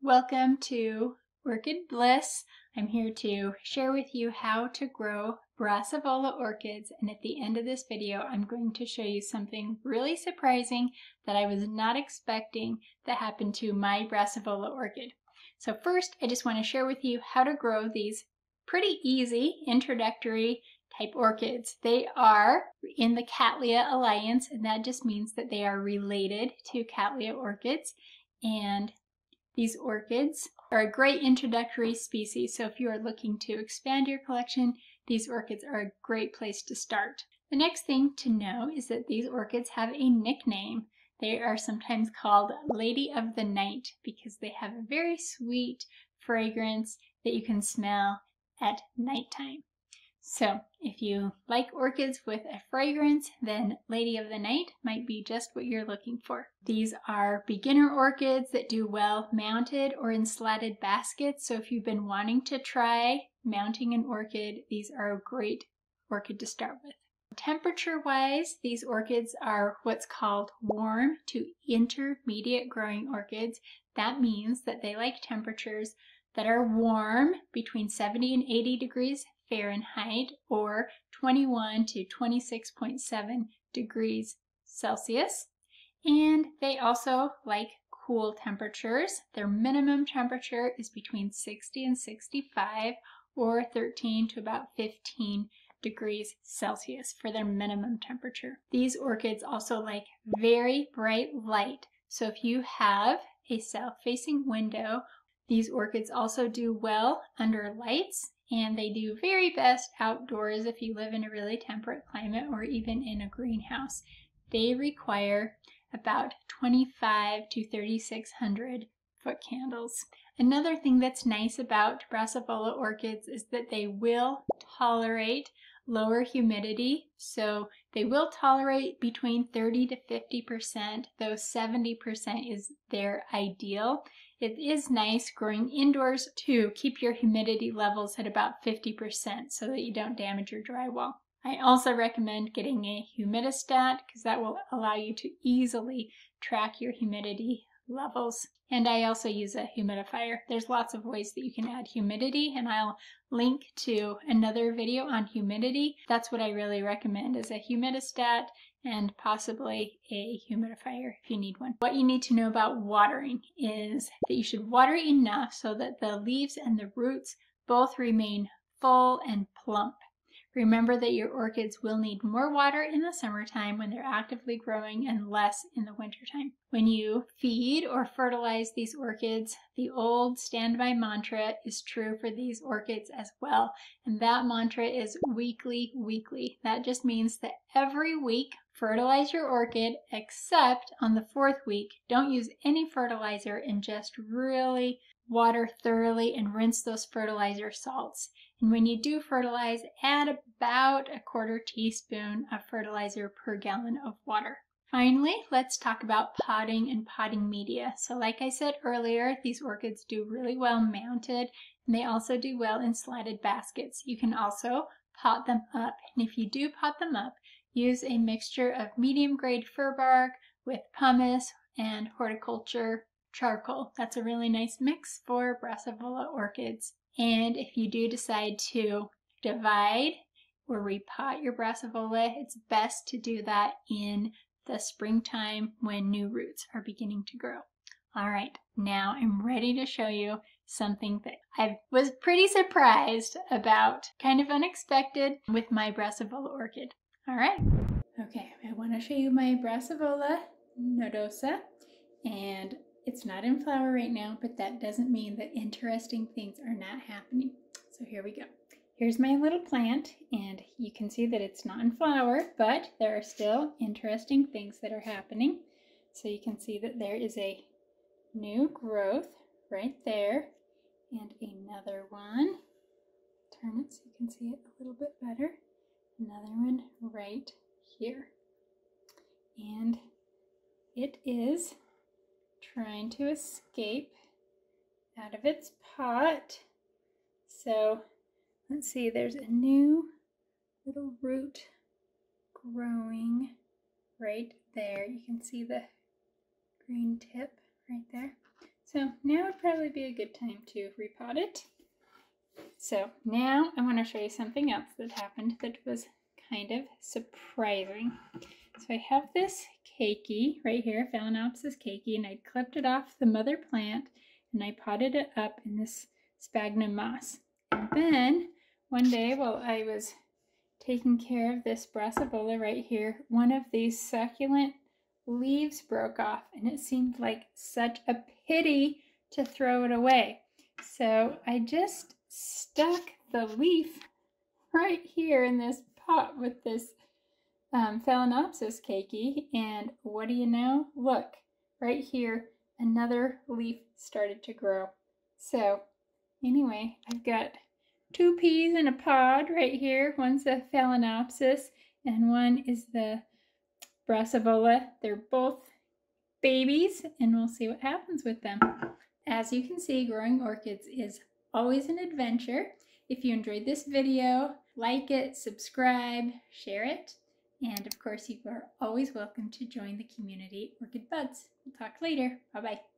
Welcome to Orchid Bliss. I'm here to share with you how to grow Brassavola orchids, and at the end of this video I'm going to show you something really surprising that I was not expecting that happened to my Brassavola orchid. So first I just want to share with you how to grow these pretty easy introductory type orchids. They are in the Cattleya Alliance, and that just means that they are related to Cattleya orchids, and these orchids are a great introductory species, so if you are looking to expand your collection, these orchids are a great place to start. The next thing to know is that these orchids have a nickname. They are sometimes called Lady of the Night because they have a very sweet fragrance that you can smell at nighttime. So if you like orchids with a fragrance, then Lady of the Night might be just what you're looking for. These are beginner orchids that do well mounted or in slatted baskets. So if you've been wanting to try mounting an orchid, these are a great orchid to start with. Temperature-wise, these orchids are what's called warm to intermediate growing orchids. That means that they like temperatures that are warm between 70 and 80 degrees Fahrenheit or 21 to 26.7 degrees Celsius. And they also like cool temperatures. Their minimum temperature is between 60 and 65 or 13 to about 15 degrees Celsius for their minimum temperature. These orchids also like very bright light. So if you have a south-facing window, these orchids also do well under lights, and they do very best outdoors if you live in a really temperate climate or even in a greenhouse. They require about 25 to 3,600 foot candles. Another thing that's nice about Brassavola orchids is that they will tolerate lower humidity. So they will tolerate between 30 to 50%, though 70% is their ideal. It is nice growing indoors to keep your humidity levels at about 50% so that you don't damage your drywall. I also recommend getting a humidistat because that will allow you to easily track your humidity levels. And I also use a humidifier. There's lots of ways that you can add humidity, and I'll link to another video on humidity. That's what I really recommend, is a humidistat and possibly a humidifier if you need one. What you need to know about watering is that you should water enough so that the leaves and the roots both remain full and plump. Remember that your orchids will need more water in the summertime when they're actively growing and less in the wintertime. When you feed or fertilize these orchids, the old standby mantra is true for these orchids as well. And that mantra is weekly, weekly. That just means that every week fertilize your orchid, except on the fourth week. Don't use any fertilizer and just really water thoroughly and rinse those fertilizer salts. And when you do fertilize, add about a quarter teaspoon of fertilizer per gallon of water. Finally, let's talk about potting and potting media. So like I said earlier, these orchids do really well mounted, and they also do well in slatted baskets. You can also pot them up. And if you do pot them up, use a mixture of medium grade fir bark with pumice and horticulture charcoal. That's a really nice mix for Brassavola orchids. And if you do decide to divide or repot your Brassavola, it's best to do that in the springtime when new roots are beginning to grow. All right, now I'm ready to show you something that I was pretty surprised about, kind of unexpected with my Brassavola orchid. All right, okay, I want to show you my Brassavola nodosa, and it's not in flower right now, but that doesn't mean that interesting things are not happening. So here we go. Here's my little plant, and you can see that it's not in flower, but there are still interesting things that are happening. So you can see that there is a new growth right there, and another one. Turn it so you can see it a little bit better. Another one right here. And it is trying to escape out of its pot. So let's see, there's a new little root growing right there. You can see the green tip right there. So now would probably be a good time to repot it. So now I want to show you something else that happened that was kind of surprising. So I have this keiki right here, Phalaenopsis keiki, and I clipped it off the mother plant and I potted it up in this sphagnum moss. And then one day while I was taking care of this Brassavola right here, one of these succulent leaves broke off and it seemed like such a pity to throw it away. So I just stuck the leaf right here in this pot with this Phalaenopsis keiki, and what do you know? Look, right here, another leaf started to grow. So anyway, I've got 2 peas in a pod right here. One's the Phalaenopsis and one is the Brassavola. They're both babies and we'll see what happens with them. As you can see, growing orchids is always an adventure. If you enjoyed this video, like it, subscribe, share it, and of course you are always welcome to join the community Orchid Buds. We'll talk later. Bye-bye.